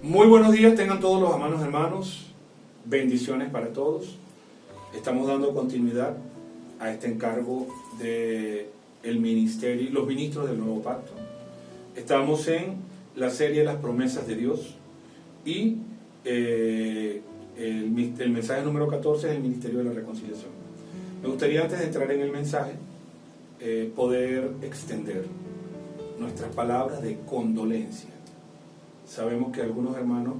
Muy buenos días, tengan todos los hermanos, bendiciones para todos. Estamos dando continuidad a este encargo de el ministerio, los ministros del nuevo pacto. Estamos en la serie Las promesas de Dios y el mensaje número 14 es el ministerio de la reconciliación. Me gustaría, antes de entrar en el mensaje, poder extender nuestras palabras de condolencia. Sabemos que algunos hermanos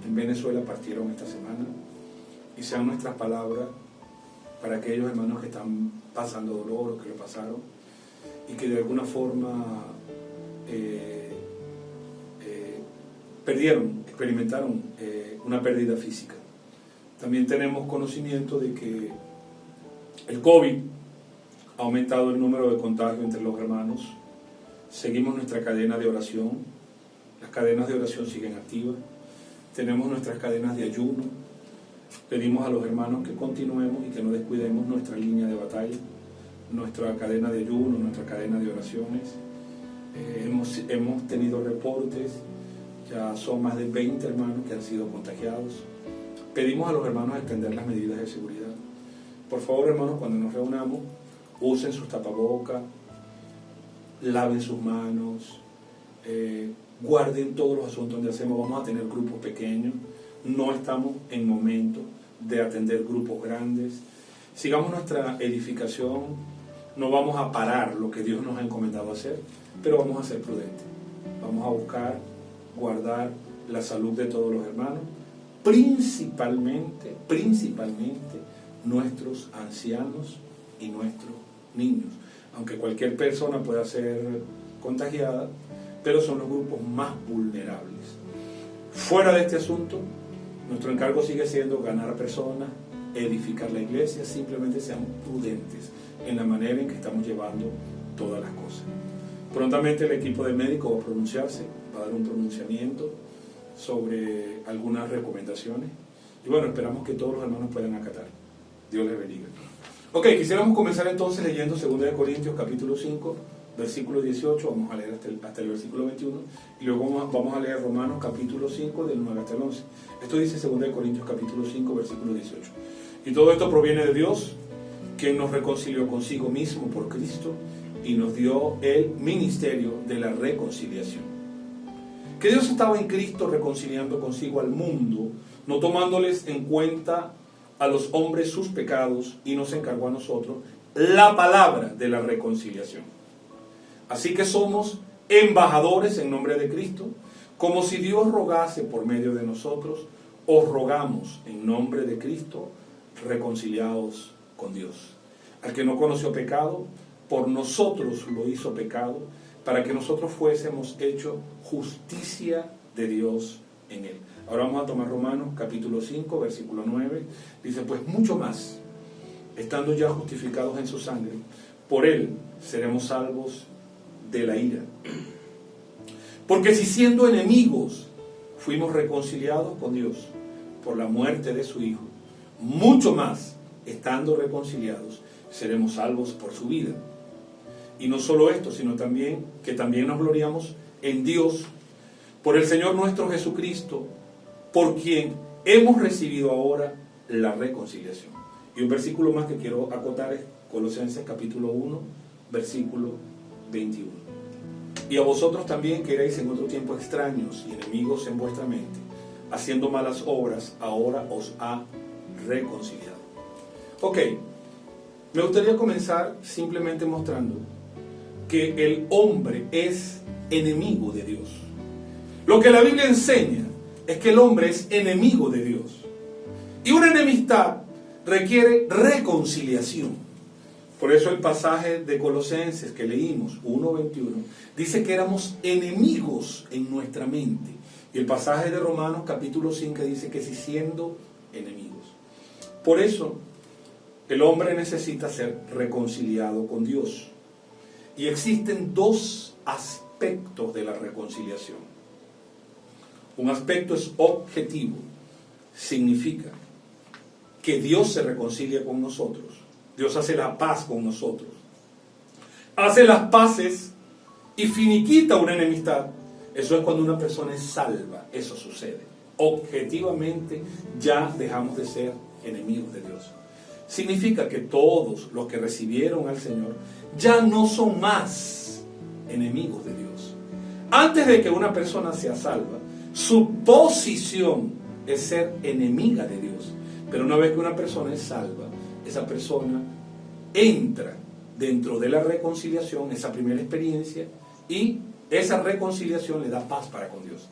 en Venezuela partieron esta semana y sean nuestras palabras para aquellos hermanos que están pasando dolor o que lo pasaron y que de alguna forma experimentaron una pérdida física. También tenemos conocimiento de que el COVID ha aumentado el número de contagios entre los hermanos. Seguimos nuestra cadena de oración. Las cadenas de oración siguen activas. Tenemos nuestras cadenas de ayuno. Pedimos a los hermanos que continuemos y que no descuidemos nuestra línea de batalla, nuestra cadena de ayuno, nuestra cadena de oraciones. Hemos tenido reportes, ya son más de 20 hermanos que han sido contagiados. Pedimos a los hermanos extender las medidas de seguridad. Por favor, hermanos, cuando nos reunamos, usen sus tapabocas, laven sus manos, guarden todos los asuntos donde hacemos. Vamos a tener grupos pequeños, no estamos en momento de atender grupos grandes. Sigamos nuestra edificación, no vamos a parar lo que Dios nos ha encomendado hacer, pero vamos a ser prudentes. Vamos a buscar guardar la salud de todos los hermanos, principalmente nuestros ancianos y nuestros niños. Aunque cualquier persona pueda ser contagiada, pero son los grupos más vulnerables. Fuera de este asunto, nuestro encargo sigue siendo ganar personas, edificar la iglesia. Simplemente seamos prudentes en la manera en que estamos llevando todas las cosas. Prontamente el equipo de médicos va a pronunciarse, va a dar un pronunciamiento sobre algunas recomendaciones. Y bueno, esperamos que todos los hermanos puedan acatar. Dios les bendiga. Ok, quisiéramos comenzar entonces leyendo 2 Corintios capítulo 5, versículo 18, vamos a leer hasta el versículo 21, y luego vamos a leer Romanos capítulo 5, del 9 hasta el 11. Esto dice 2 Corintios capítulo 5, versículo 18. Y todo esto proviene de Dios, quien nos reconcilió consigo mismo por Cristo, y nos dio el ministerio de la reconciliación. Que Dios estaba en Cristo reconciliando consigo al mundo, no tomándoles en cuenta a los hombres sus pecados, y nos encargó a nosotros la palabra de la reconciliación. Así que somos embajadores en nombre de Cristo, como si Dios rogase por medio de nosotros. Os rogamos en nombre de Cristo, reconciliados con Dios. Al que no conoció pecado, por nosotros lo hizo pecado, para que nosotros fuésemos hechos justicia de Dios en él. Ahora vamos a tomar Romanos capítulo 5, versículo 9. Dice, pues mucho más, estando ya justificados en su sangre, por él seremos salvos de la ira. Porque si siendo enemigos fuimos reconciliados con Dios por la muerte de su Hijo, mucho más, estando reconciliados, seremos salvos por su vida. Y no solo esto, sino también que también nos gloriamos en Dios por el Señor nuestro Jesucristo, por quien hemos recibido ahora la reconciliación. Y un versículo más que quiero acotar es Colosenses capítulo 1, versículo 21. Y a vosotros también, que erais en otro tiempo extraños y enemigos en vuestra mente, haciendo malas obras, ahora os ha reconciliado. Ok, me gustaría comenzar simplemente mostrando que el hombre es enemigo de Dios. Lo que la Biblia enseña es que el hombre es enemigo de Dios. Y una enemistad requiere reconciliación. Por eso el pasaje de Colosenses que leímos, 1:21, dice que éramos enemigos en nuestra mente. Y el pasaje de Romanos capítulo 5 dice que si siendo enemigos. Por eso el hombre necesita ser reconciliado con Dios. Y existen dos aspectos de la reconciliación. Un aspecto es objetivo, significa que Dios se reconcilia con nosotros. Dios hace la paz con nosotros. Hace las paces y finiquita una enemistad. Eso es cuando una persona es salva. Eso sucede. Objetivamente ya dejamos de ser enemigos de Dios. Significa que todos los que recibieron al Señor ya no son más enemigos de Dios. Antes de que una persona sea salva, su posición es ser enemiga de Dios. Pero una vez que una persona es salva, esa persona entra dentro de la reconciliación, esa primera experiencia, y esa reconciliación le da paz para con Dios.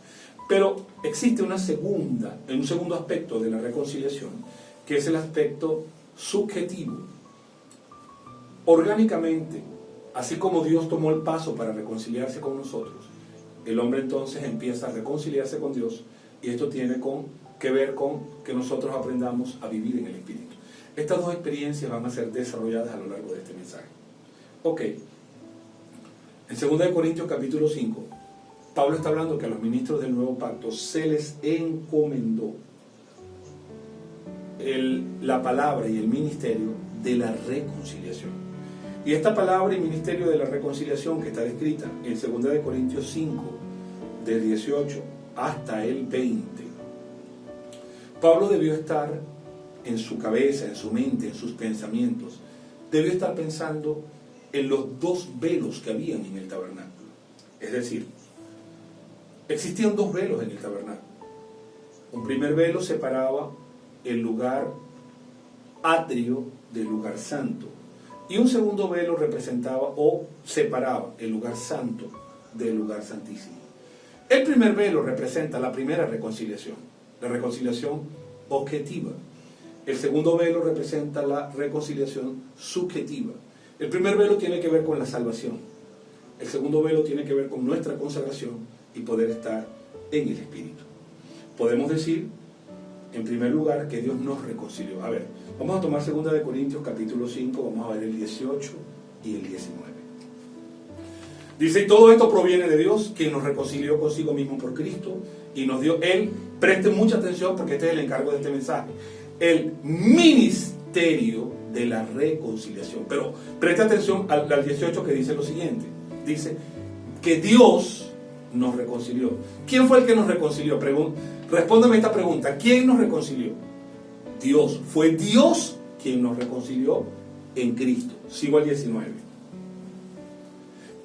Pero existe un segundo aspecto de la reconciliación, que es el aspecto subjetivo. Orgánicamente, así como Dios tomó el paso para reconciliarse con nosotros, el hombre entonces empieza a reconciliarse con Dios, y esto tiene que ver con que nosotros aprendamos a vivir en el Espíritu. Estas dos experiencias van a ser desarrolladas a lo largo de este mensaje. Ok. En 2 Corintios capítulo 5, Pablo está hablando que a los ministros del nuevo pacto se les encomendó la palabra y el ministerio de la reconciliación. Y esta palabra y ministerio de la reconciliación que está descrita en 2 Corintios 5, del 18 hasta el 20, Pablo debió estar en su cabeza, en su mente, en sus pensamientos, debió estar pensando en los dos velos que habían en el tabernáculo. Es decir, existían dos velos en el tabernáculo. Un primer velo separaba el lugar atrio del lugar santo, y un segundo velo representaba o separaba el lugar santo del lugar santísimo. El primer velo representa la primera reconciliación, la reconciliación objetiva. El segundo velo representa la reconciliación subjetiva. El primer velo tiene que ver con la salvación. El segundo velo tiene que ver con nuestra consagración y poder estar en el Espíritu. Podemos decir, en primer lugar, que Dios nos reconcilió. A ver, vamos a tomar 2 Corintios capítulo 5, vamos a ver el 18 y el 19. Dice, y todo esto proviene de Dios, quien nos reconcilió consigo mismo por Cristo y nos dio, Él, presten mucha atención porque este es el encargo de este mensaje, el ministerio de la reconciliación. Pero preste atención al 18 que dice lo siguiente. Dice que Dios nos reconcilió. ¿Quién fue el que nos reconcilió? Respóndame esta pregunta. ¿Quién nos reconcilió? Dios. Fue Dios quien nos reconcilió en Cristo. Sigo al 19.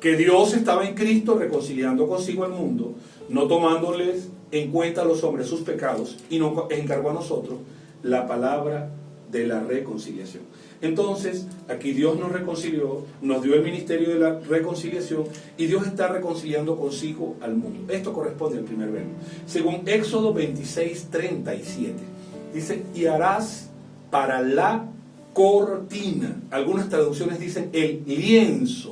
Que Dios estaba en Cristo reconciliando consigo al mundo, no tomándoles en cuenta a los hombres sus pecados, y nos encargó a nosotros la palabra de la reconciliación. Entonces, aquí Dios nos reconcilió, nos dio el ministerio de la reconciliación, y Dios está reconciliando consigo al mundo. Esto corresponde al primer verbo. Según Éxodo 26, 37, dice, y harás para la cortina, algunas traducciones dicen el lienzo,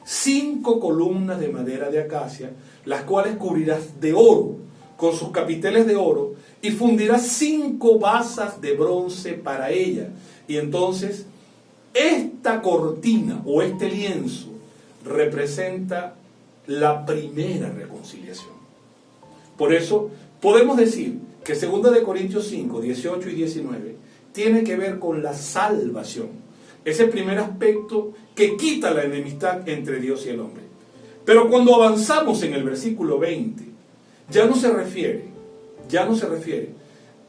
5 columnas de madera de acacia, las cuales cubrirás de oro, con sus capiteles de oro, y fundirás 5 basas de bronce para ella. Y entonces, esta cortina o este lienzo representa la primera reconciliación. Por eso, podemos decir que 2 Corintios 5, 18 y 19 tiene que ver con la salvación. Es el primer aspecto que quita la enemistad entre Dios y el hombre. Pero cuando avanzamos en el versículo 20, ya no se refiere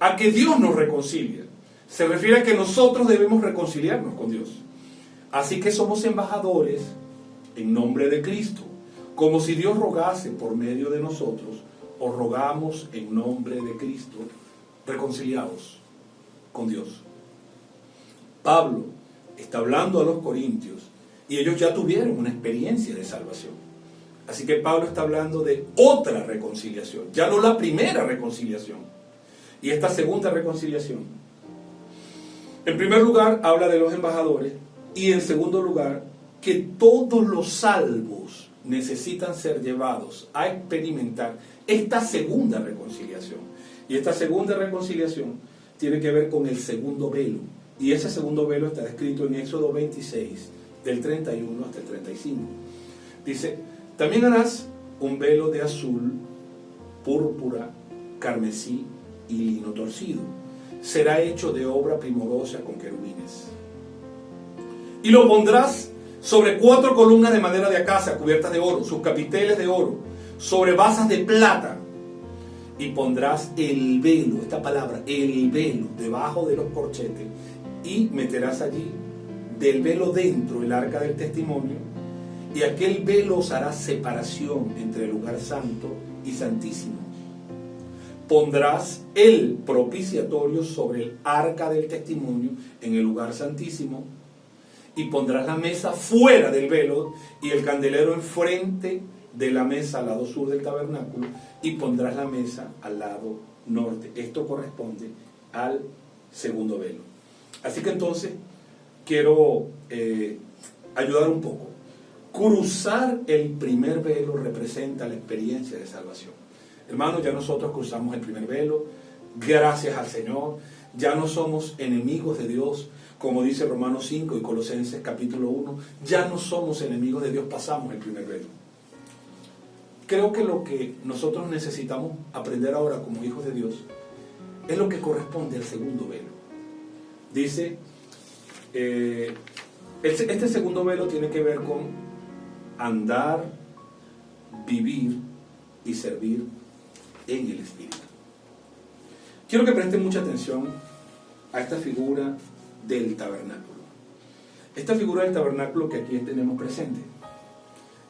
a que Dios nos reconcilia. Se refiere a que nosotros debemos reconciliarnos con Dios. Así que somos embajadores en nombre de Cristo, como si Dios rogase por medio de nosotros, o rogamos en nombre de Cristo, reconciliados con Dios. Pablo está hablando a los corintios y ellos ya tuvieron una experiencia de salvación. Así que Pablo está hablando de otra reconciliación, ya no la primera reconciliación. Y esta segunda reconciliación, en primer lugar, habla de los embajadores, y en segundo lugar, que todos los salvos necesitan ser llevados a experimentar esta segunda reconciliación. Y esta segunda reconciliación tiene que ver con el segundo velo. Y ese segundo velo está descrito en Éxodo 26, del 31 hasta el 35. Dice, también harás un velo de azul, púrpura, carmesí y lino torcido. será hecho de obra primorosa con querubines. Y lo pondrás sobre 4 columnas de madera de acacia cubiertas de oro, sus capiteles de oro, sobre basas de plata. Y pondrás el velo, esta palabra, el velo, debajo de los corchetes, y meterás allí del velo dentro el arca del testimonio, y aquel velo os hará separación entre el lugar santo y santísimo. Pondrás el propiciatorio sobre el arca del testimonio en el lugar santísimo, y pondrás la mesa fuera del velo y el candelero enfrente de la mesa al lado sur del tabernáculo, y pondrás la mesa al lado norte. Esto corresponde al segundo velo. Así que entonces quiero ayudar un poco. Cruzar el primer velo representa la experiencia de salvación. Hermanos, ya nosotros cruzamos el primer velo, gracias al Señor. Ya no somos enemigos de Dios, como dice Romanos 5 y Colosenses capítulo 1. Ya no somos enemigos de Dios, pasamos el primer velo. Creo que lo que nosotros necesitamos aprender ahora como hijos de Dios es lo que corresponde al segundo velo. Dice, este segundo velo tiene que ver con andar, vivir y servir en el Espíritu. Quiero que presten mucha atención a esta figura del tabernáculo. Esta figura del tabernáculo que aquí tenemos presente.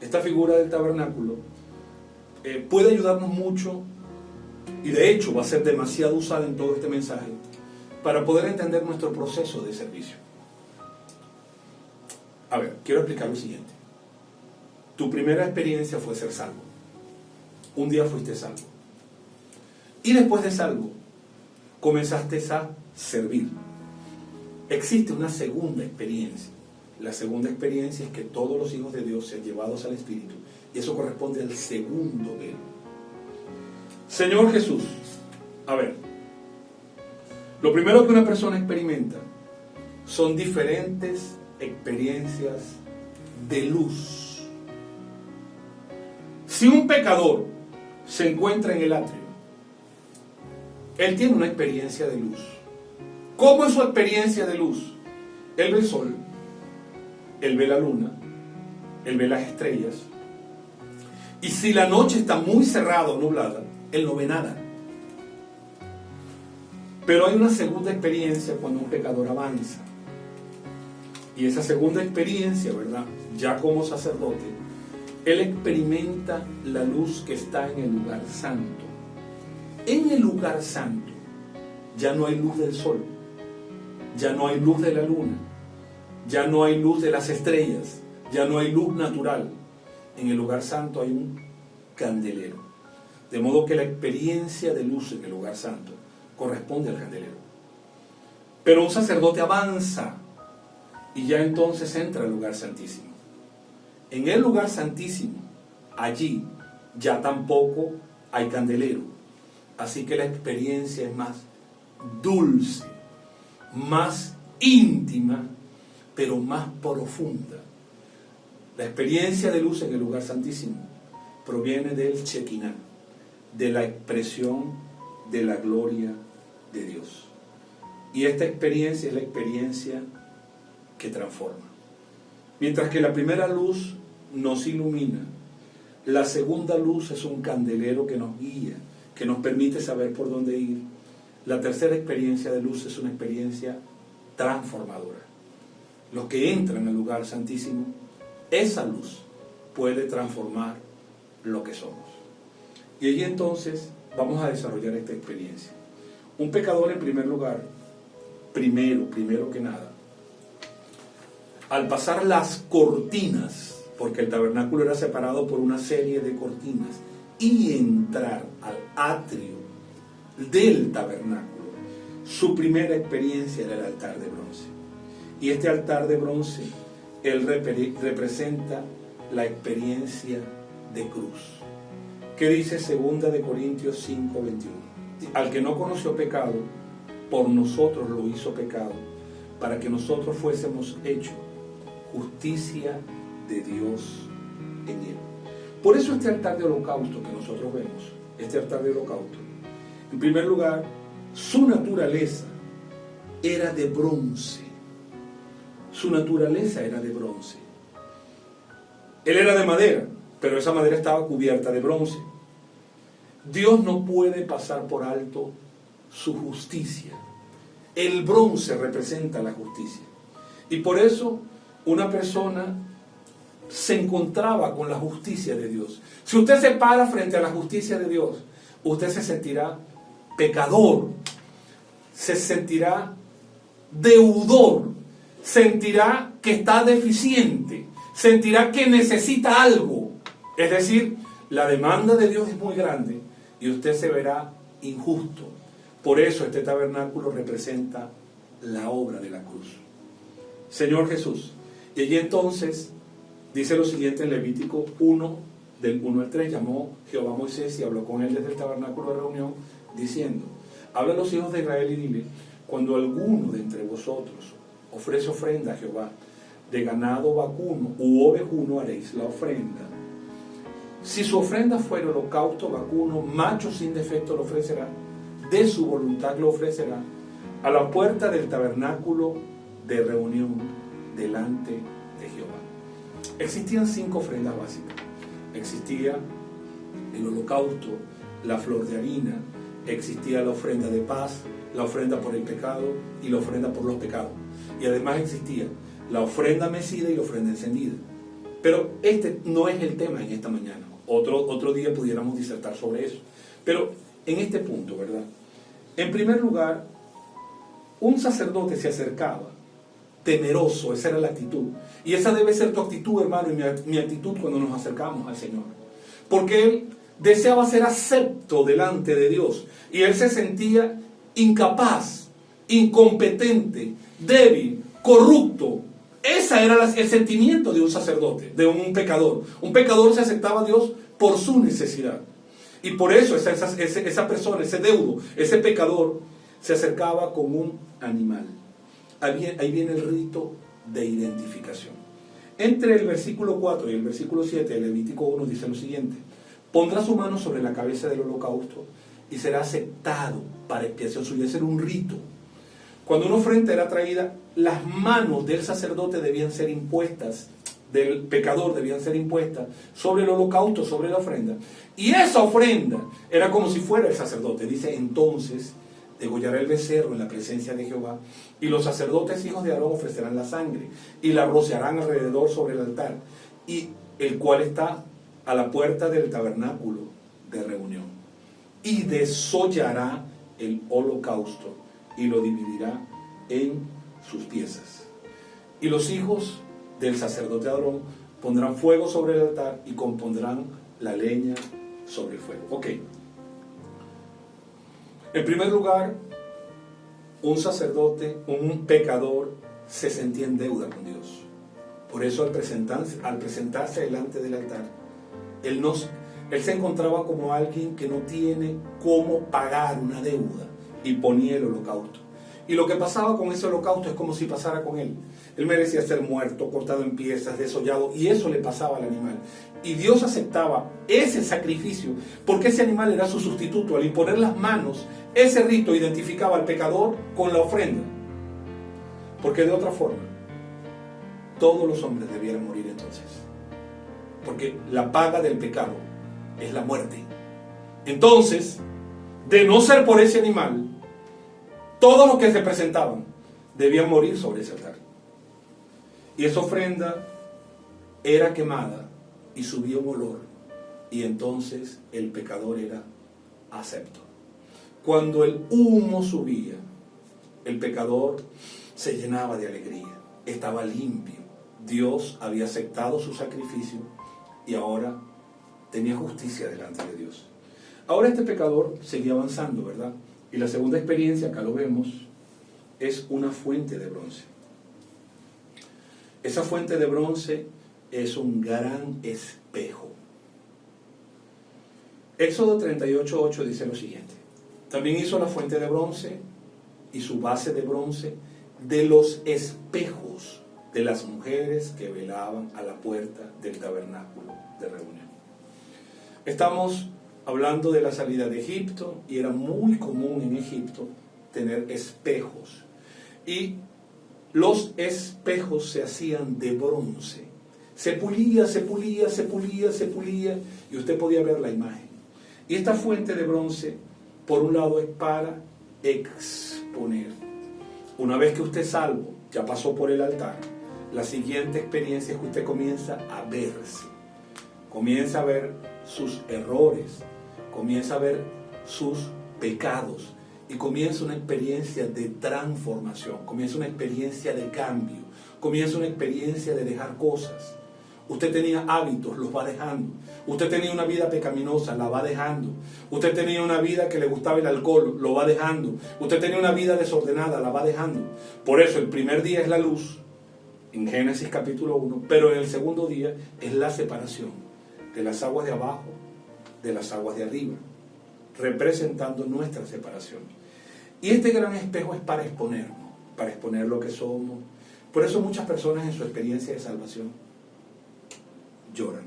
Esta figura del tabernáculo puede ayudarnos mucho, y de hecho va a ser demasiado usada en todo este mensaje, para poder entender nuestro proceso de servicio. A ver, quiero explicar lo siguiente. Tu primera experiencia fue ser salvo. Un día fuiste salvo. Y después de salvo, comenzaste a servir. Existe una segunda experiencia. La segunda experiencia es que todos los hijos de Dios sean llevados al Espíritu. Y eso corresponde al segundo velo. Señor Jesús, a ver, lo primero que una persona experimenta son diferentes experiencias de luz. Si un pecador se encuentra en el atrio, él tiene una experiencia de luz. ¿Cómo es su experiencia de luz? Él ve el sol, él ve la luna, él ve las estrellas. Y si la noche está muy cerrada o nublada, él no ve nada. Pero hay una segunda experiencia cuando un pecador avanza. Y esa segunda experiencia, ¿verdad? Ya como sacerdote, él experimenta la luz que está en el lugar santo. En el lugar santo ya no hay luz del sol, ya no hay luz de la luna, ya no hay luz de las estrellas, ya no hay luz natural. En el lugar santo hay un candelero. De modo que la experiencia de luz en el lugar santo corresponde al candelero. Pero un sacerdote avanza y ya entonces entra al lugar santísimo. En el lugar santísimo, allí ya tampoco hay candelero. Así que la experiencia es más dulce, más íntima, pero más profunda. La experiencia de luz en el lugar santísimo proviene del Shekinah, de la expresión de la gloria de Dios. Y esta experiencia es la experiencia que transforma. Mientras que la primera luz nos ilumina, la segunda luz es un candelero que nos guía, que nos permite saber por dónde ir. La tercera experiencia de luz es una experiencia transformadora. Los que entran al lugar santísimo, esa luz puede transformar lo que somos. Y allí entonces vamos a desarrollar esta experiencia. Un pecador, en primer lugar, primero que nada, al pasar las cortinas, porque el tabernáculo era separado por una serie de cortinas, y entrar al atrio del tabernáculo, su primera experiencia era el altar de bronce. Y este altar de bronce, él representa la experiencia de cruz. ¿Qué dice 2 de Corintios 5:21? Al que no conoció pecado, por nosotros lo hizo pecado, para que nosotros fuésemos hechos justicia de Dios en él. Por eso este altar de holocausto que nosotros vemos, este altar de holocausto, en primer lugar, su naturaleza era de bronce. Su naturaleza era de bronce. Él era de madera, pero esa madera estaba cubierta de bronce. Dios no puede pasar por alto su justicia. El bronce representa la justicia. Y por eso una persona se encontraba con la justicia de Dios. Si usted se para frente a la justicia de Dios, usted se sentirá pecador, se sentirá deudor, sentirá que está deficiente, sentirá que necesita algo. Es decir, la demanda de Dios es muy grande y usted se verá injusto. Por eso este tabernáculo representa la obra de la cruz. Señor Jesús. Y allí entonces dice lo siguiente en Levítico 1, del 1 al 3, llamó Jehová a Moisés y habló con él desde el tabernáculo de reunión, diciendo: habla a los hijos de Israel y dile, cuando alguno de entre vosotros ofrece ofrenda a Jehová, de ganado vacuno u ovejuno haréis la ofrenda. Si su ofrenda fuera holocausto vacuno, macho sin defecto lo ofrecerá, de su voluntad lo ofrecerá, a la puerta del tabernáculo de reunión delante de Jehová. Existían 5 ofrendas básicas. Existía el holocausto, la flor de harina, existía la ofrenda de paz, la ofrenda por el pecado y la ofrenda por los pecados. Y además existía la ofrenda mecida y la ofrenda encendida. Pero este no es el tema en esta mañana. Otro día pudiéramos disertar sobre eso. Pero en este punto, ¿verdad? En primer lugar, un sacerdote se acercaba temeroso, esa era la actitud. Y esa debe ser tu actitud, hermano, y mi actitud cuando nos acercamos al Señor. Porque él deseaba ser acepto delante de Dios. Y él se sentía incapaz, incompetente, débil, corrupto. Ese era el sentimiento de un sacerdote, de un pecador. Un pecador se aceptaba a Dios por su necesidad. Y por eso esa persona, ese deudo, ese pecador, se acercaba con un animal. Ahí viene el rito de identificación. Entre el versículo 4 y el versículo 7 de Levítico 1 dice lo siguiente: pondrá su mano sobre la cabeza del holocausto y será aceptado para expiación suya. Ese era un rito. Cuando una ofrenda era traída, las manos del sacerdote debían ser impuestas, del pecador debían ser impuestas sobre el holocausto, sobre la ofrenda. Y esa ofrenda era como si fuera el sacerdote. Dice: entonces degollará el becerro en la presencia de Jehová, y los sacerdotes hijos de Aarón ofrecerán la sangre y la rociarán alrededor sobre el altar, y el cual está a la puerta del tabernáculo de reunión, y desollará el holocausto y lo dividirá en sus piezas. Y los hijos del sacerdote Aarón pondrán fuego sobre el altar y compondrán la leña sobre el fuego. Ok. En primer lugar, un sacerdote, un pecador, se sentía en deuda con Dios. Por eso al presentarse delante del altar, él se encontraba como alguien que no tiene cómo pagar una deuda, y ponía el holocausto. Y lo que pasaba con ese holocausto es como si pasara con él. Él merecía ser muerto, cortado en piezas, desollado, y eso le pasaba al animal. Y Dios aceptaba ese sacrificio porque ese animal era su sustituto. Al imponer las manos, ese rito identificaba al pecador con la ofrenda. Porque de otra forma, todos los hombres debieran morir entonces. Porque la paga del pecado es la muerte. Entonces, de no ser por ese animal, todos los que se presentaban debían morir sobre ese altar. Y esa ofrenda era quemada y subía un olor, y entonces el pecador era acepto. Cuando el humo subía, el pecador se llenaba de alegría, estaba limpio. Dios había aceptado su sacrificio y ahora tenía justicia delante de Dios. Ahora este pecador seguía avanzando, ¿verdad? Y la segunda experiencia, acá lo vemos, es una fuente de bronce. Esa fuente de bronce es un gran espejo. Éxodo 38:8 dice lo siguiente: también hizo la fuente de bronce y su base de bronce de los espejos de las mujeres que velaban a la puerta del tabernáculo de reunión. Estamos hablando de la salida de Egipto, y era muy común en Egipto tener espejos. y los espejos se hacían de bronce. Se pulía, se pulía, se pulía, se pulía, y usted podía ver la imagen. Y esta fuente de bronce, por un lado, es para exponer. Una vez que usted es salvo, ya pasó por el altar, la siguiente experiencia es que usted comienza a verse. Comienza a ver sus errores, comienza a ver sus pecados, y comienza una experiencia de transformación, comienza una experiencia de cambio, comienza una experiencia de dejar cosas. Usted tenía hábitos, los va dejando. Usted tenía una vida pecaminosa, la va dejando. Usted tenía una vida que le gustaba el alcohol, lo va dejando. Usted tenía una vida desordenada, la va dejando. Por eso el primer día es la luz, en Génesis capítulo 1, pero en el segundo día es la separación de las aguas de abajo, de las aguas de arriba, representando nuestra separación. Y este gran espejo es para exponernos, para exponer lo que somos. Por eso muchas personas en su experiencia de salvación lloran.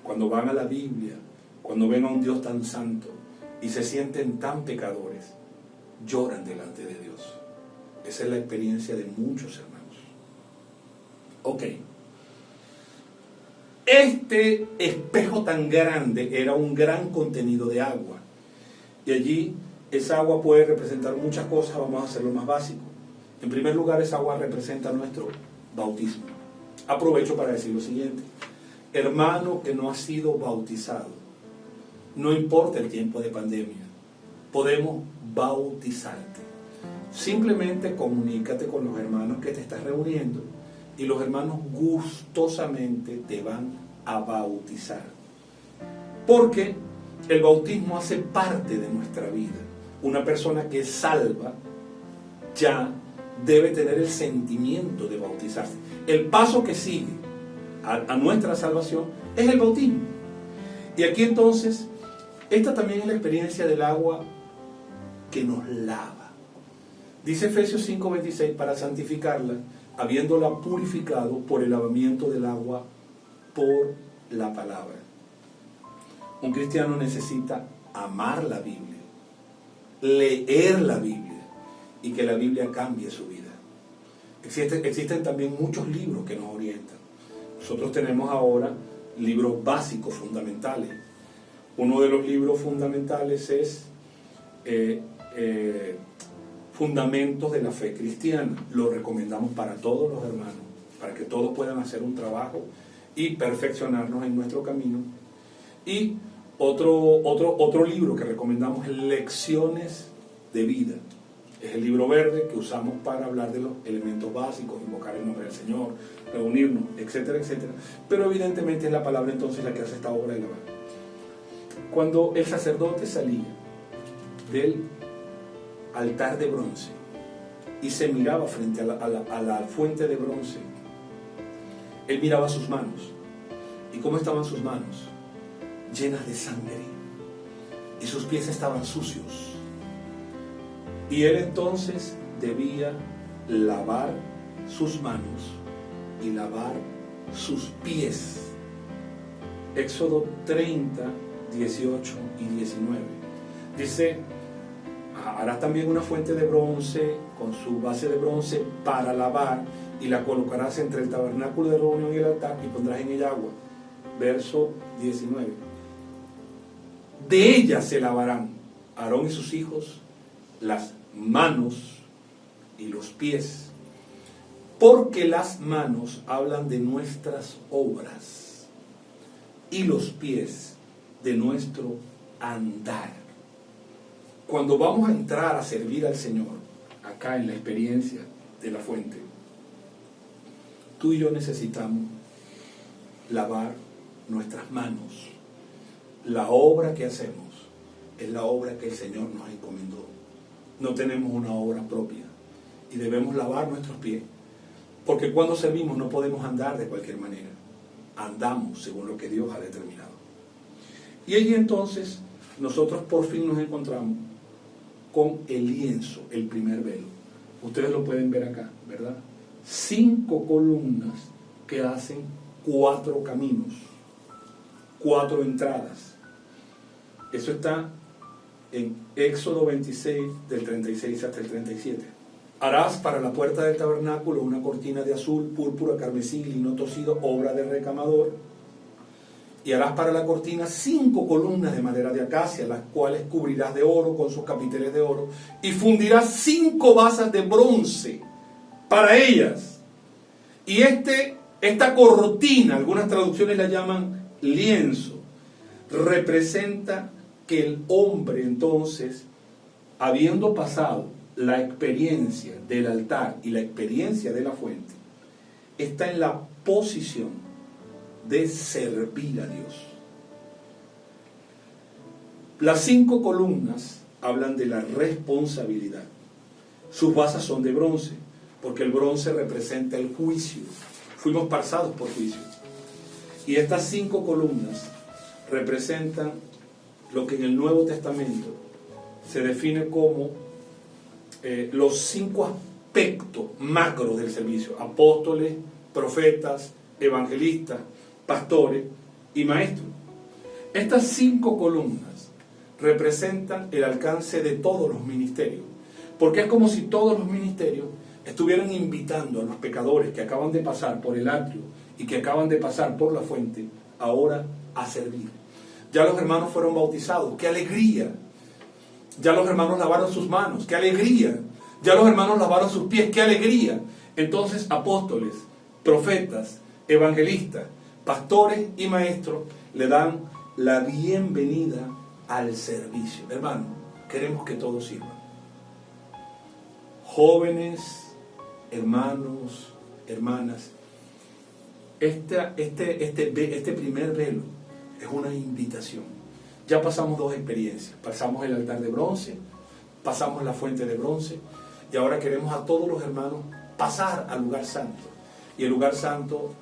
Cuando van a la Biblia, cuando ven a un Dios tan santo y se sienten tan pecadores, lloran delante de Dios. Esa es la experiencia de muchos hermanos. Ok. Este espejo tan grande era un gran contenido de agua. Y allí esa agua puede representar muchas cosas. Vamos a hacer lo más básico. En primer lugar, esa agua representa nuestro bautismo. Aprovecho para decir lo siguiente: hermano que no ha sido bautizado, no importa el tiempo de pandemia, podemos bautizarte. Simplemente comunícate con los hermanos que te estás reuniendo y los hermanos gustosamente te van a bautizar. Porque el bautismo hace parte de nuestra vida. Una persona que es salva ya debe tener el sentimiento de bautizarse. El paso que sigue a nuestra salvación es el bautismo. Y aquí entonces, esta también es la experiencia del agua que nos lava. Dice Efesios 5:26, para santificarla, habiéndola purificado por el lavamiento del agua por la palabra. Un cristiano necesita amar la Biblia, leer la Biblia, y que la Biblia cambie su vida. Existen también muchos libros que nos orientan. Nosotros tenemos ahora libros básicos, fundamentales. Uno de los libros fundamentales es Fundamentos de la Fe Cristiana. Lo recomendamos para todos los hermanos, para que todos puedan hacer un trabajo y perfeccionarnos en nuestro camino. Y otro libro que recomendamos es Lecciones de Vida. Es el libro verde que usamos para hablar de los elementos básicos, invocar el nombre del Señor, reunirnos, etcétera, etcétera. Pero evidentemente es la palabra entonces la que hace esta obra de lavar. Cuando el sacerdote salía del altar de bronce y se miraba frente a la fuente de bronce, él miraba sus manos. ¿Y cómo estaban sus manos? Llenas de sangre. Y sus pies estaban sucios. Y él entonces debía lavar sus manos y lavar sus pies. Éxodo 30, 18 y 19. Dice: harás también una fuente de bronce con su base de bronce para lavar, y la colocarás entre el tabernáculo de reunión y el altar, y pondrás en ella agua. Verso 19. De ella se lavarán Aarón y sus hijos las manos y los pies, porque las manos hablan de nuestras obras y los pies de nuestro andar. Cuando vamos a entrar a servir al Señor, acá en la experiencia de la fuente, tú y yo necesitamos lavar nuestras manos. La obra que hacemos es la obra que el Señor nos encomendó. No tenemos una obra propia y debemos lavar nuestros pies, porque cuando servimos no podemos andar de cualquier manera. Andamos según lo que Dios ha determinado. Y allí entonces nosotros por fin nos encontramos con el lienzo, el primer velo. Ustedes lo pueden ver acá, ¿verdad? 5 columnas que hacen 4 caminos, 4 entradas. Eso está en Éxodo 26, del 36 hasta el 37. Harás para la puerta del tabernáculo una cortina de azul, púrpura, carmesí, lino torcido, obra de recamador. Y harás para la cortina 5 columnas de madera de acacia, las cuales cubrirás de oro con sus capiteles de oro, y fundirás 5 basas de bronce para ellas. Y esta cortina, algunas traducciones la llaman lienzo, representa que el hombre entonces, habiendo pasado la experiencia del altar y la experiencia de la fuente, está en la posición de servir a Dios. Las 5 columnas hablan de la responsabilidad. Sus basas son de bronce, porque el bronce representa el juicio. Fuimos pasados por juicio. Y estas 5 columnas representan lo que en el Nuevo Testamento se define como los 5 aspectos macros del servicio: apóstoles, profetas, evangelistas, pastores y maestros. Estas 5 columnas representan el alcance de todos los ministerios, porque es como si todos los ministerios estuvieran invitando a los pecadores que acaban de pasar por el atrio y que acaban de pasar por la fuente ahora a servir. Ya los hermanos fueron bautizados, ¡qué alegría! Ya los hermanos lavaron sus manos, ¡qué alegría! Ya los hermanos lavaron sus pies, ¡qué alegría! Entonces apóstoles, profetas, evangelistas, pastores y maestros le dan la bienvenida al servicio. Hermano, queremos que todos sirvan. Jóvenes, hermanos, hermanas, este primer velo es una invitación. Ya pasamos 2 experiencias. Pasamos el altar de bronce, pasamos la fuente de bronce, y ahora queremos a todos los hermanos pasar al lugar santo. Y el lugar santo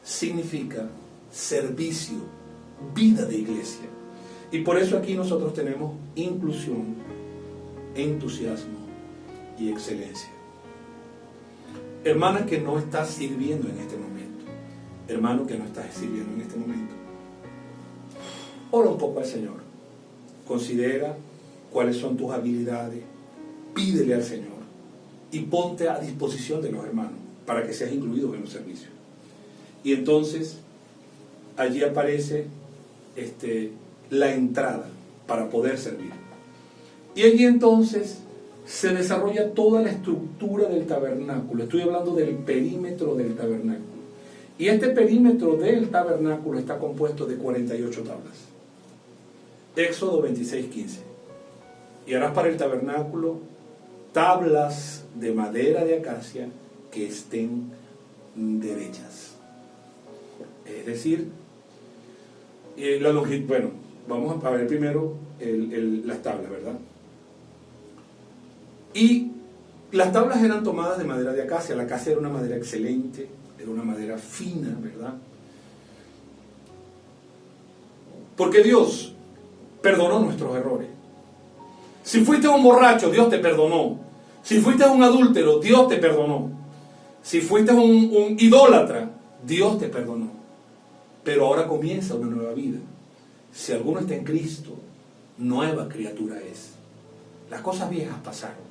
significa servicio, vida de iglesia. Y por eso aquí nosotros tenemos inclusión, entusiasmo y excelencia. Hermana que no está sirviendo en este momento, hermano que no está sirviendo en este momento, ora un poco al Señor, considera cuáles son tus habilidades, pídele al Señor y ponte a disposición de los hermanos para que seas incluido en los servicios. Y entonces allí aparece la entrada para poder servir. Y allí entonces se desarrolla toda la estructura del tabernáculo. Estoy hablando del perímetro del tabernáculo. Y este perímetro del tabernáculo está compuesto de 48 tablas. Éxodo 26:15. Y harás para el tabernáculo tablas de madera de acacia que estén derechas. Es decir, la longitud, bueno, vamos a ver primero las tablas, ¿verdad? Y las tablas eran tomadas de madera de acacia. La acacia era una madera excelente, era una madera fina, ¿verdad? Porque Dios perdonó nuestros errores. Si fuiste un borracho, Dios te perdonó. Si fuiste un adúltero, Dios te perdonó. Si fuiste un idólatra, Dios te perdonó. Pero ahora comienza una nueva vida. Si alguno está en Cristo, nueva criatura es. Las cosas viejas pasaron.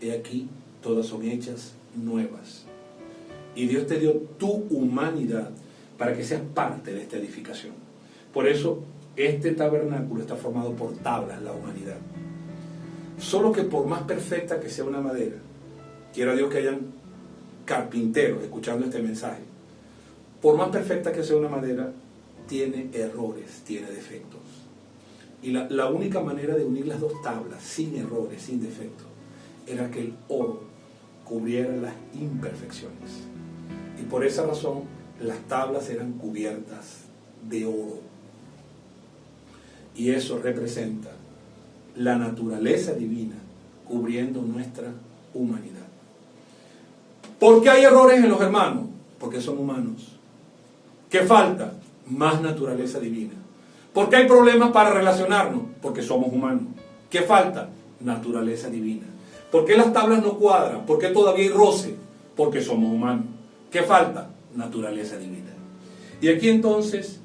He aquí, todas son hechas nuevas. Y Dios te dio tu humanidad para que seas parte de esta edificación. Por eso, este tabernáculo está formado por tablas, la humanidad. Solo que por más perfecta que sea una madera, quiera Dios que hayan carpinteros escuchando este mensaje, por más perfecta que sea una madera, tiene errores, tiene defectos. Y la única manera de unir las 2 tablas sin errores, sin defectos, era que el oro cubriera las imperfecciones. Y por esa razón las tablas eran cubiertas de oro. Y eso representa la naturaleza divina cubriendo nuestra humanidad. ¿Por qué hay errores en los hermanos? Porque son humanos. ¿Qué falta? Más naturaleza divina. ¿Por qué hay problemas para relacionarnos? Porque somos humanos. ¿Qué falta? Naturaleza divina. ¿Por qué las tablas no cuadran? ¿Por qué todavía hay roce? Porque somos humanos. ¿Qué falta? Naturaleza divina. Y aquí entonces,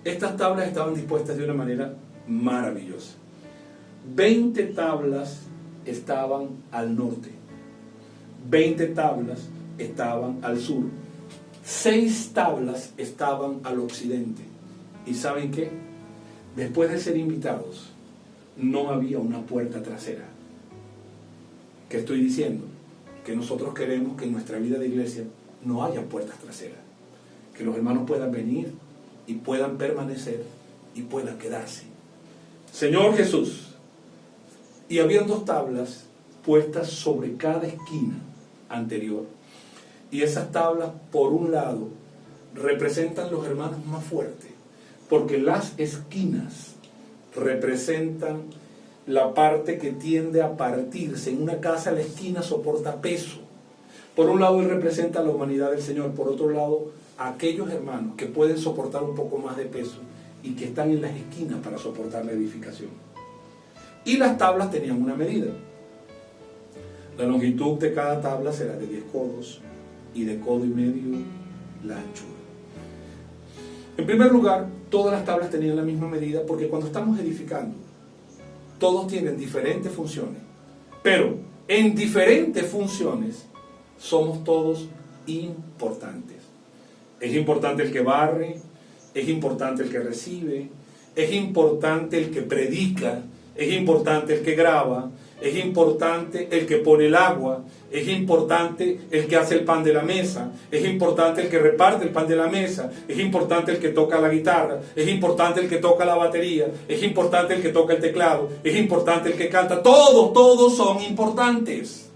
estas tablas estaban dispuestas de una manera maravillosa. 20 tablas estaban al norte, 20 tablas estaban al sur, 6 tablas estaban al occidente. ¿Y saben qué? Después de ser invitados, no había una puerta trasera. ¿Qué estoy diciendo? Que nosotros queremos que en nuestra vida de iglesia no haya puertas traseras. Que los hermanos puedan venir y puedan permanecer y puedan quedarse. Señor Jesús, y habían 2 tablas puestas sobre cada esquina anterior. Y esas tablas, por un lado, representan los hermanos más fuertes, porque las esquinas representan la parte que tiende a partirse. En una casa la esquina soporta peso. Por un lado, él representa a la humanidad del Señor. Por otro lado, a aquellos hermanos que pueden soportar un poco más de peso y que están en las esquinas para soportar la edificación. Y las tablas tenían una medida. La longitud de cada tabla será de 10 codos y de codo y medio la anchura. En primer lugar, todas las tablas tenían la misma medida, porque cuando estamos edificando, todos tienen diferentes funciones, pero en diferentes funciones somos todos importantes. Es importante el que barre, es importante el que recibe, es importante el que predica, es importante el que graba, es importante el que pone el agua, es importante el que hace el pan de la mesa, es importante el que reparte el pan de la mesa, es importante el que toca la guitarra, es importante el que toca la batería, es importante el que toca el teclado, es importante el que canta. Todos son importantes.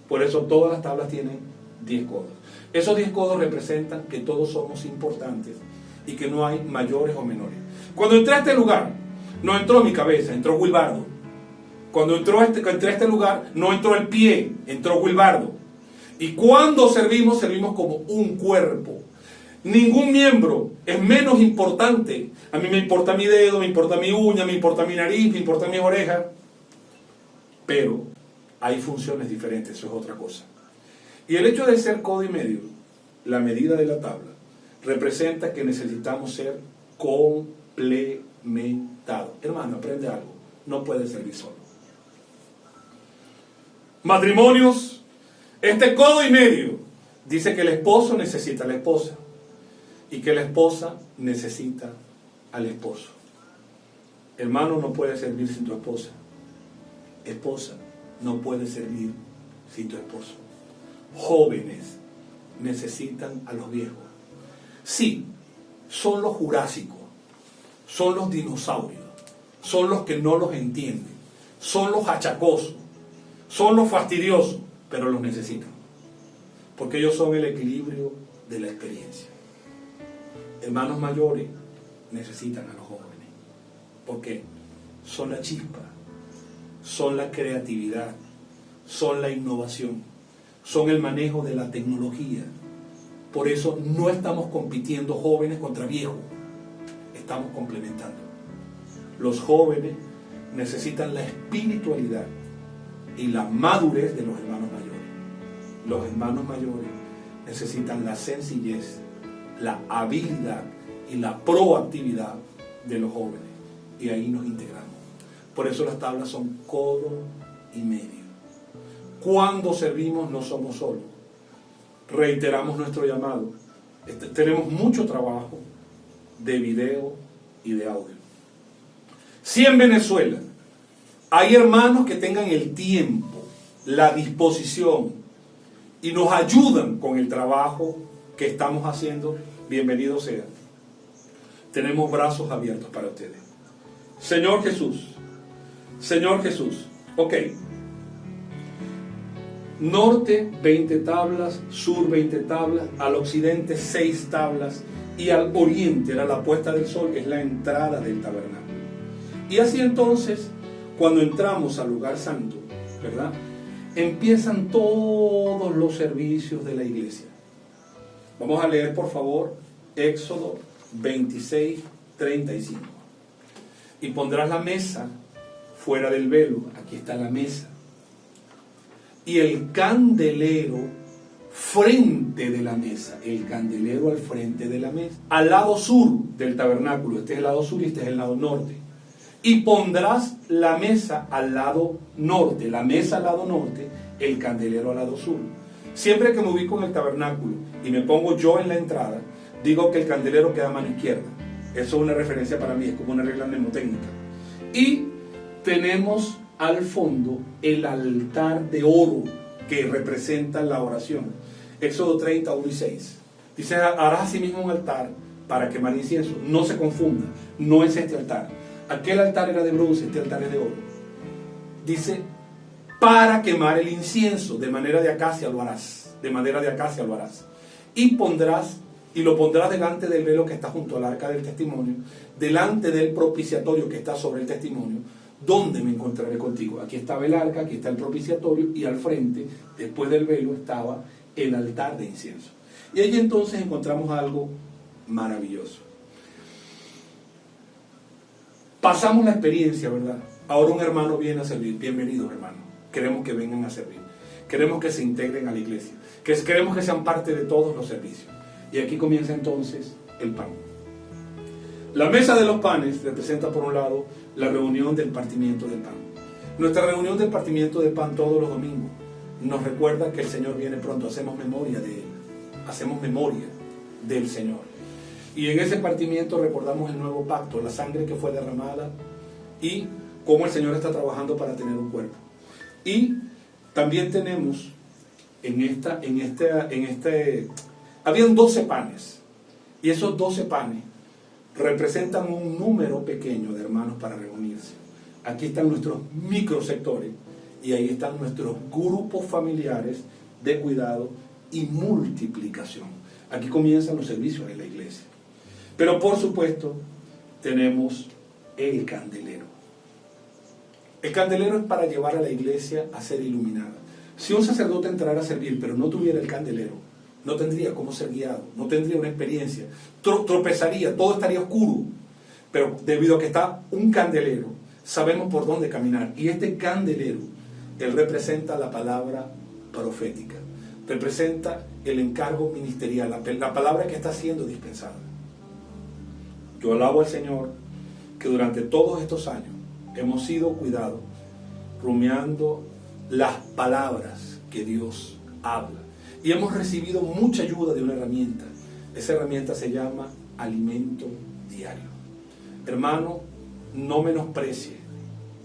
Por eso todas las tablas tienen 10 codos. Esos 10 codos representan que todos somos importantes y que no hay mayores o menores. Cuando entré a este lugar, no entró mi cabeza, entró Wilbardo. Cuando entré a este lugar, no entró el pie, entró Wilbardo. Y cuando servimos como un cuerpo. Ningún miembro es menos importante. A mí me importa mi dedo, me importa mi uña, me importa mi nariz, me importa mis orejas. Pero hay funciones diferentes, eso es otra cosa. Y el hecho de ser codo y medio, la medida de la tabla, representa que necesitamos ser complementados. Hermano, aprende algo. No puedes servir solo. Matrimonios, este codo y medio dice que el esposo necesita a la esposa y que la esposa necesita al esposo. Hermano, no puede servir sin tu esposa. Esposa, no puede servir sin tu esposo. Jóvenes necesitan a los viejos. Sí, son los jurásicos, son los dinosaurios, son los que no los entienden, son los achacosos, son los fastidiosos, pero los necesitan, porque ellos son el equilibrio de la experiencia. Hermanos mayores necesitan a los jóvenes, porque son la chispa, son la creatividad, son la innovación, son el manejo de la tecnología. Por eso no estamos compitiendo jóvenes contra viejos, estamos complementando. Los jóvenes necesitan la espiritualidad y la madurez de los hermanos mayores. Los hermanos mayores necesitan la sencillez, la habilidad y la proactividad de los jóvenes. Y ahí nos integramos. Por eso las tablas son codo y medio. Cuando servimos no somos solos. Reiteramos nuestro llamado. Tenemos mucho trabajo de video y de audio. Si en Venezuela hay hermanos que tengan el tiempo, la disposición y nos ayudan con el trabajo que estamos haciendo, bienvenidos sean. Tenemos brazos abiertos para ustedes. Señor Jesús, ok. Norte 20 tablas, sur 20 tablas, al occidente 6 tablas y al oriente era la puesta del sol, que es la entrada del tabernáculo. Y así entonces, cuando entramos al lugar santo, ¿verdad?, empiezan todos los servicios de la iglesia. Vamos a leer, por favor, Éxodo 26, 35. Y pondrás la mesa fuera del velo. Aquí está la mesa. Y el candelero frente de la mesa. El candelero al frente de la mesa. Al lado sur del tabernáculo. Este es el lado sur y este es el lado norte. Y pondrás la mesa al lado norte. La mesa al lado norte, el candelero al lado sur. Siempre que me ubico en el tabernáculo y me pongo yo en la entrada, digo que el candelero queda a mano izquierda. Eso es una referencia para mí, es como una regla mnemotécnica. Y tenemos al fondo el altar de oro que representa la oración. Éxodo 30, 1 y 6. Dice, harás asimismo un altar para quemar incienso. No se confunda, no es este altar. Aquel altar era de bronce, este altar es de oro. Dice, para quemar el incienso, de madera de acacia lo harás. De madera de acacia lo harás. Y lo pondrás delante del velo que está junto al arca del testimonio, delante del propiciatorio que está sobre el testimonio, donde me encontraré contigo. Aquí estaba el arca, aquí está el propiciatorio, y al frente, después del velo, estaba el altar de incienso. Y ahí entonces encontramos algo maravilloso. Pasamos la experiencia, ¿verdad? Ahora un hermano viene a servir. Bienvenidos, hermanos. Queremos que vengan a servir. Queremos que se integren a la iglesia. Queremos que sean parte de todos los servicios. Y aquí comienza entonces el pan. La mesa de los panes representa por un lado la reunión del partimiento del pan. Nuestra reunión del partimiento del pan todos los domingos nos recuerda que el Señor viene pronto. Hacemos memoria de Él. Hacemos memoria del Señor. Y en ese partimiento recordamos el nuevo pacto, la sangre que fue derramada y cómo el Señor está trabajando para tener un cuerpo. Y también tenemos habían 12 panes, y esos 12 panes representan un número pequeño de hermanos para reunirse. Aquí están nuestros microsectores y ahí están nuestros grupos familiares de cuidado y multiplicación. Aquí comienzan los servicios de la iglesia. Pero por supuesto tenemos el candelero. El candelero es para llevar a la iglesia a ser iluminada. Si un sacerdote entrara a servir pero no tuviera el candelero, no tendría cómo ser guiado, no tendría una experiencia, tropezaría, todo estaría oscuro. Pero debido a que está un candelero, sabemos por dónde caminar. Y este candelero, él representa la palabra profética, representa el encargo ministerial, la palabra que está siendo dispensada. Yo alabo al Señor que durante todos estos años hemos sido cuidados, rumiando las palabras que Dios habla. Y hemos recibido mucha ayuda de una herramienta. Esa herramienta se llama alimento diario. Hermano, no menosprecie,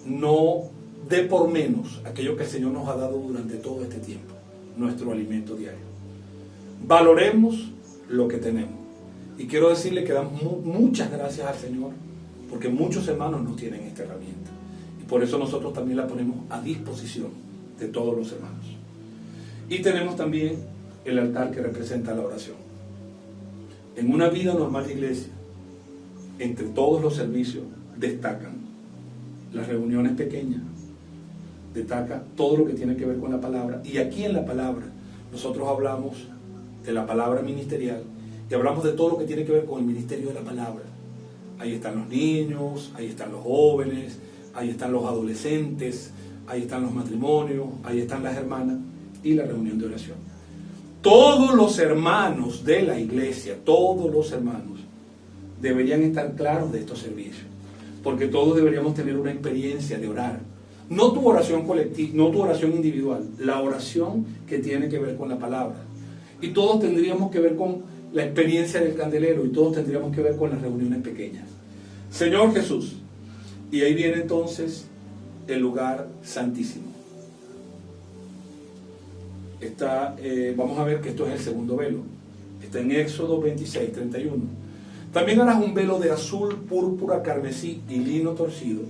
no dé por menos aquello que el Señor nos ha dado durante todo este tiempo, nuestro alimento diario. Valoremos lo que tenemos. Y quiero decirle que damos muchas gracias al Señor, porque muchos hermanos no tienen esta herramienta. Y por eso nosotros también la ponemos a disposición de todos los hermanos. Y tenemos también el altar que representa la oración. En una vida normal de iglesia, entre todos los servicios, destacan las reuniones pequeñas, destaca todo lo que tiene que ver con la palabra. Y aquí en la palabra, nosotros hablamos de la palabra ministerial y hablamos de todo lo que tiene que ver con el ministerio de la palabra. Ahí están los niños, ahí están los jóvenes, ahí están los adolescentes, ahí están los matrimonios, ahí están las hermanas y la reunión de oración. Todos los hermanos de la iglesia, todos los hermanos deberían estar claros de estos servicios, porque todos deberíamos tener una experiencia de orar. No tu oración colectiva, no tu oración individual, la oración que tiene que ver con la palabra. Y todos tendríamos que ver con la experiencia del candelero y todos tendríamos que ver con las reuniones pequeñas. Señor Jesús, y ahí viene entonces el lugar santísimo. Vamos a ver que esto es el segundo velo. Está en Éxodo 26, 31. También harás un velo de azul, púrpura, carmesí y lino torcido.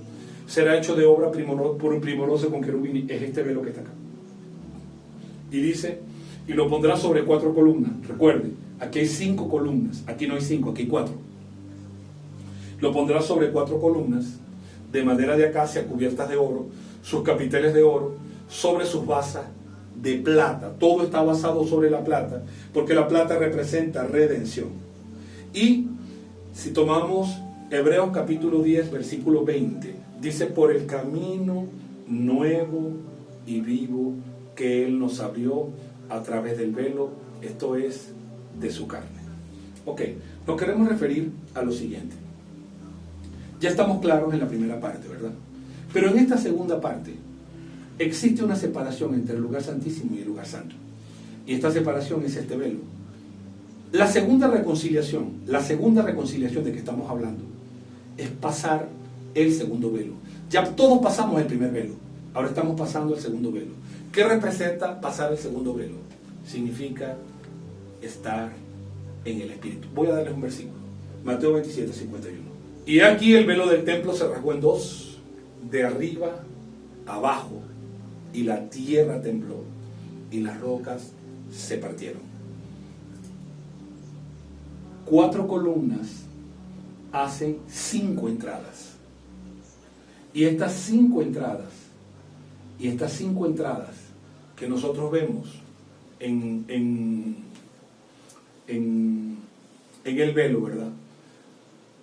Será hecho de obra primorosa con querubines. Es este velo que está acá. Y dice, y lo pondrás sobre 4 columnas. Recuerde, aquí hay 5 columnas. Aquí no hay 5, aquí hay 4. Lo pondrás sobre 4 columnas de madera de acacia cubiertas de oro, sus capiteles de oro, sobre sus basas de plata. Todo está basado sobre la plata, porque la plata representa redención. Y si tomamos Hebreos capítulo 10, versículo 20, dice, por el camino nuevo y vivo que Él nos abrió a través del velo, esto es, de su carne. Ok, nos queremos referir a lo siguiente. Ya estamos claros en la primera parte, ¿verdad? Pero en esta segunda parte existe una separación entre el lugar santísimo y el lugar santo. Y esta separación es este velo. La segunda reconciliación de que estamos hablando, es pasar el segundo velo. Ya todos pasamos el primer velo, ahora estamos pasando el segundo velo. ¿Qué representa pasar el segundo velo? Significa estar en el Espíritu. Voy a darles un versículo. Mateo 27, 51. Y aquí el velo del templo se rasgó en dos, de arriba abajo, y la tierra tembló, y las rocas se partieron. 4 columnas hacen 5 entradas. Y estas 5 entradas, que nosotros vemos en el velo, ¿verdad?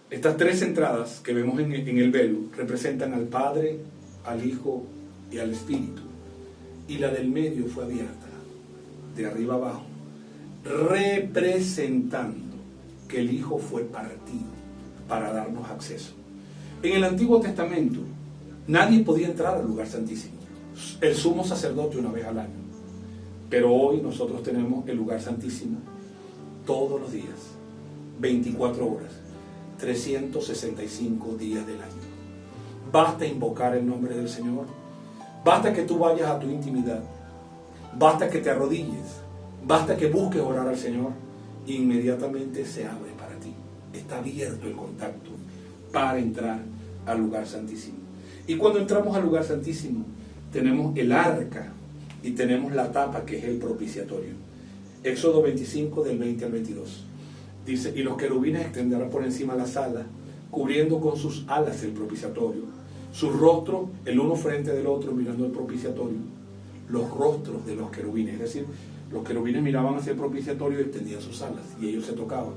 Estas 3 entradas que vemos en el velo representan al Padre, al Hijo y al Espíritu. Y la del medio fue abierta, de arriba abajo, representando que el Hijo fue partido para darnos acceso. En el Antiguo Testamento, nadie podía entrar al lugar santísimo. El sumo sacerdote una vez al año. Pero hoy nosotros tenemos el lugar santísimo todos los días, 24 horas, 365 días del año. Basta invocar el nombre del Señor, basta que tú vayas a tu intimidad, basta que te arrodilles, basta que busques orar al Señor, inmediatamente se abre para ti. Está abierto el contacto para entrar al lugar santísimo. Y cuando entramos al lugar santísimo, tenemos el arca y tenemos la tapa, que es el propiciatorio. Éxodo 25, del 20 al 22. Dice, y los querubines extenderán por encima las alas, cubriendo con sus alas el propiciatorio. Sus rostros, el uno frente del otro, mirando el propiciatorio. Los rostros de los querubines, es decir, los querubines miraban hacia el propiciatorio y extendían sus alas, y ellos se tocaban.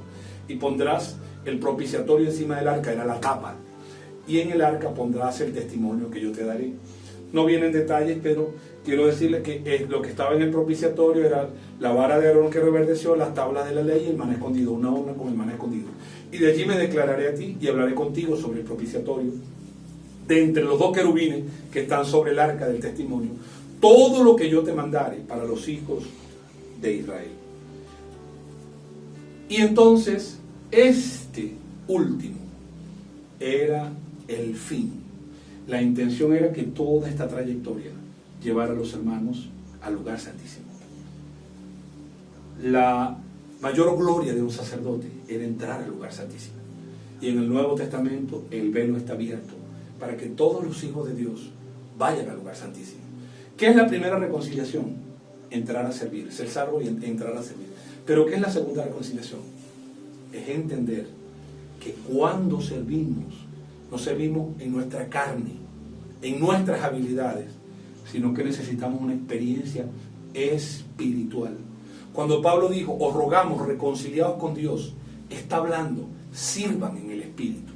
Y pondrás el propiciatorio encima del arca, era la tapa. Y en el arca pondrás el testimonio que yo te daré. No vienen detalles, pero quiero decirles que lo que estaba en el propiciatorio era la vara de Aarón que reverdeció, las tablas de la ley y el maná escondido, una urna con el maná escondido. Y de allí me declararé a ti y hablaré contigo sobre el propiciatorio, de entre los 2 querubines que están sobre el arca del testimonio, todo lo que yo te mandare para los hijos de Israel. Y entonces, este último era el fin. La intención era que toda esta trayectoria llevara a los hermanos al lugar santísimo. La mayor gloria de un sacerdote era entrar al lugar santísimo. Y en el Nuevo Testamento el velo está abierto para que todos los hijos de Dios vayan al lugar santísimo. ¿Qué es la primera reconciliación? Entrar a servir, ser salvo y entrar a servir. Pero ¿qué es la segunda reconciliación? Es entender que cuando servimos, no servimos en nuestra carne, en nuestras habilidades, sino que necesitamos una experiencia espiritual. Cuando Pablo dijo, os rogamos reconciliados con Dios, está hablando, sirvan en el Espíritu.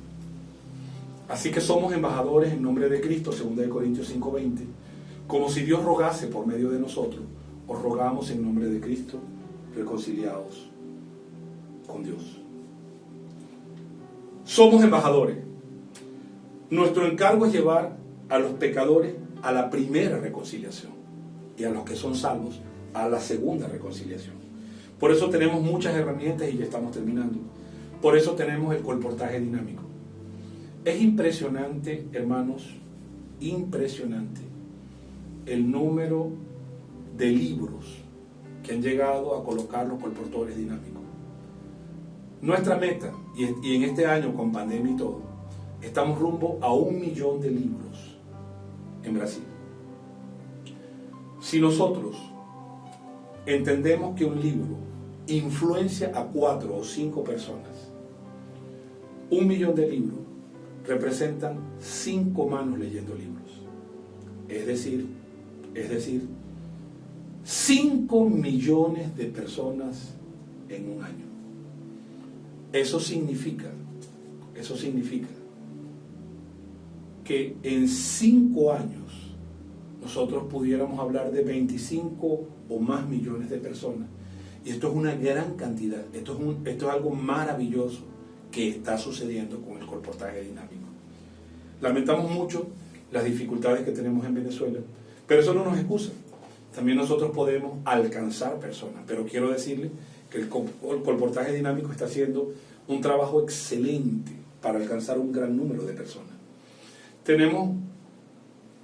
Así que somos embajadores en nombre de Cristo, 2 Corintios 5:20, como si Dios rogase por medio de nosotros. Os rogamos en nombre de Cristo, reconciliados con Dios. Somos embajadores. Nuestro encargo es llevar a los pecadores a la primera reconciliación y a los que son salvos a la segunda reconciliación. Por eso tenemos muchas herramientas y ya estamos terminando. Por eso tenemos el colportaje dinámico. Es impresionante, hermanos, impresionante el número de libros que han llegado a colocar los colportores dinámicos. Nuestra meta, y en este año con pandemia y todo, estamos rumbo a 1 millón de libros en Brasil. Si nosotros entendemos que un libro influencia a 4 o 5 personas, 1 millón de libros representan 5 manos leyendo libros. Es decir, 5 millones de personas en un año. Eso significa que en 5 años nosotros pudiéramos hablar de 25 o más millones de personas. Y esto es una gran cantidad, esto es algo maravilloso que está sucediendo con el colportaje dinámico. Lamentamos mucho las dificultades que tenemos en Venezuela, pero eso no nos excusa. también nosotros podemos alcanzar personas. Pero quiero decirle que el colportaje dinámico está haciendo un trabajo excelente para alcanzar un gran número de personas.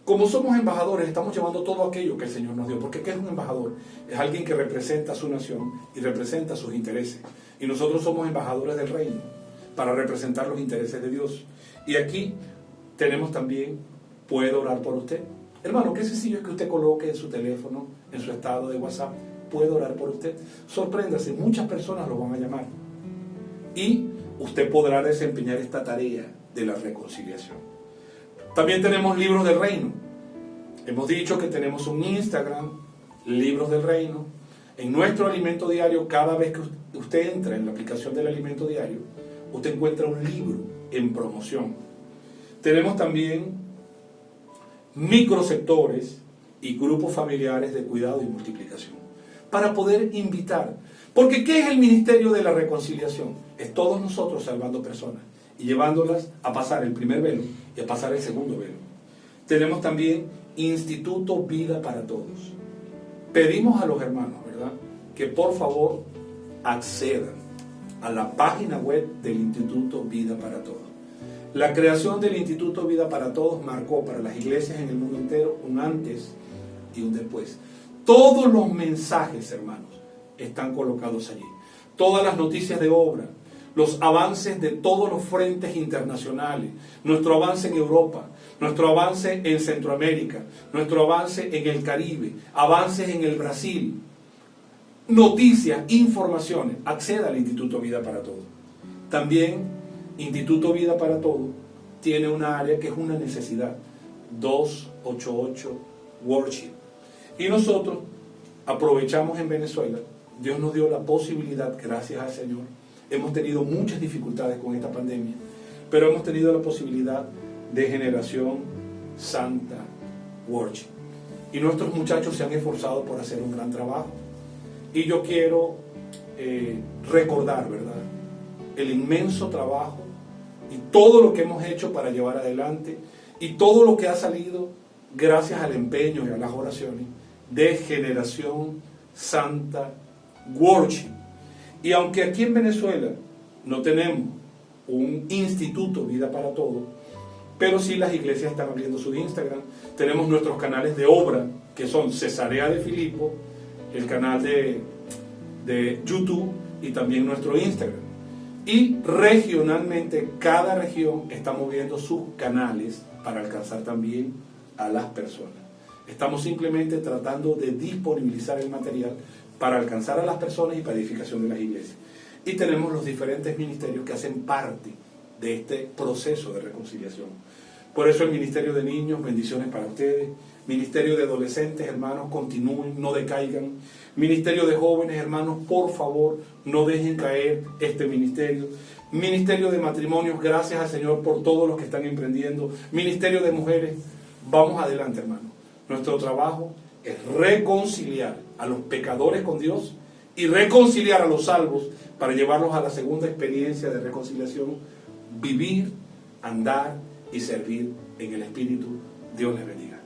Como somos embajadores, estamos llevando todo aquello que el Señor nos dio. Porque ¿qué es un embajador? Es alguien que representa a su nación y representa sus intereses. Y nosotros somos embajadores del reino para representar los intereses de Dios. Y aquí tenemos también, puedo orar por usted. Hermano, qué sencillo es que usted coloque en su teléfono, en su estado de WhatsApp, puedo orar por usted. Sorpréndase, muchas personas lo van a llamar. Y usted podrá desempeñar esta tarea de la reconciliación. También tenemos libros del reino. Hemos dicho que tenemos un Instagram, libros del reino. En nuestro alimento diario, cada vez que usted entra en la aplicación del alimento diario, usted encuentra un libro en promoción. Tenemos también microsectores y grupos familiares de cuidado y multiplicación para poder invitar. Porque ¿qué es el ministerio de la reconciliación? Es todos nosotros salvando personas y llevándolas a pasar el primer velo y a pasar el segundo velo. Tenemos también Instituto Vida para Todos. Pedimos a los hermanos, ¿verdad?, que por favor accedan a la página web del Instituto Vida para Todos. La creación del Instituto Vida para Todos marcó para las iglesias en el mundo entero un antes y un después. Todos los mensajes, hermanos, están colocados allí. Todas las noticias de obra, los avances de todos los frentes internacionales, nuestro avance en Europa, nuestro avance en Centroamérica, nuestro avance en el Caribe, avances en el Brasil, noticias, informaciones. Acceda al Instituto Vida para Todos. También Instituto Vida para Todos tiene una área que es una necesidad, 288 Worship. Y nosotros aprovechamos en Venezuela. Dios nos dio la posibilidad, gracias al Señor. Hemos tenido muchas dificultades con esta pandemia, pero hemos tenido la posibilidad de Generación Santa Worship. Y nuestros muchachos se han esforzado por hacer un gran trabajo. Y yo quiero recordar, ¿verdad?, el inmenso trabajo y todo lo que hemos hecho para llevar adelante y todo lo que ha salido gracias al empeño y a las oraciones de Generación Santa Worship. Y aunque aquí en Venezuela no tenemos un Instituto Vida para Todos, pero sí las iglesias están abriendo su Instagram. Tenemos nuestros canales de obra, que son Cesarea de Filipo, el canal de YouTube y también nuestro Instagram. Y regionalmente cada región está moviendo sus canales para alcanzar también a las personas. Estamos simplemente tratando de disponibilizar el material para alcanzar a las personas y para edificación de las iglesias. Y tenemos los diferentes ministerios que hacen parte de este proceso de reconciliación. Por eso el Ministerio de Niños, bendiciones para ustedes. Ministerio de Adolescentes, hermanos, continúen, no decaigan. Ministerio de Jóvenes, hermanos, por favor, no dejen caer este ministerio. Ministerio de Matrimonios, gracias al Señor por todos los que están emprendiendo. Ministerio de Mujeres, vamos adelante, hermanos. Nuestro trabajo es reconciliar a los pecadores con Dios y reconciliar a los salvos para llevarlos a la segunda experiencia de reconciliación, vivir, andar y servir en el Espíritu. Dios les bendiga.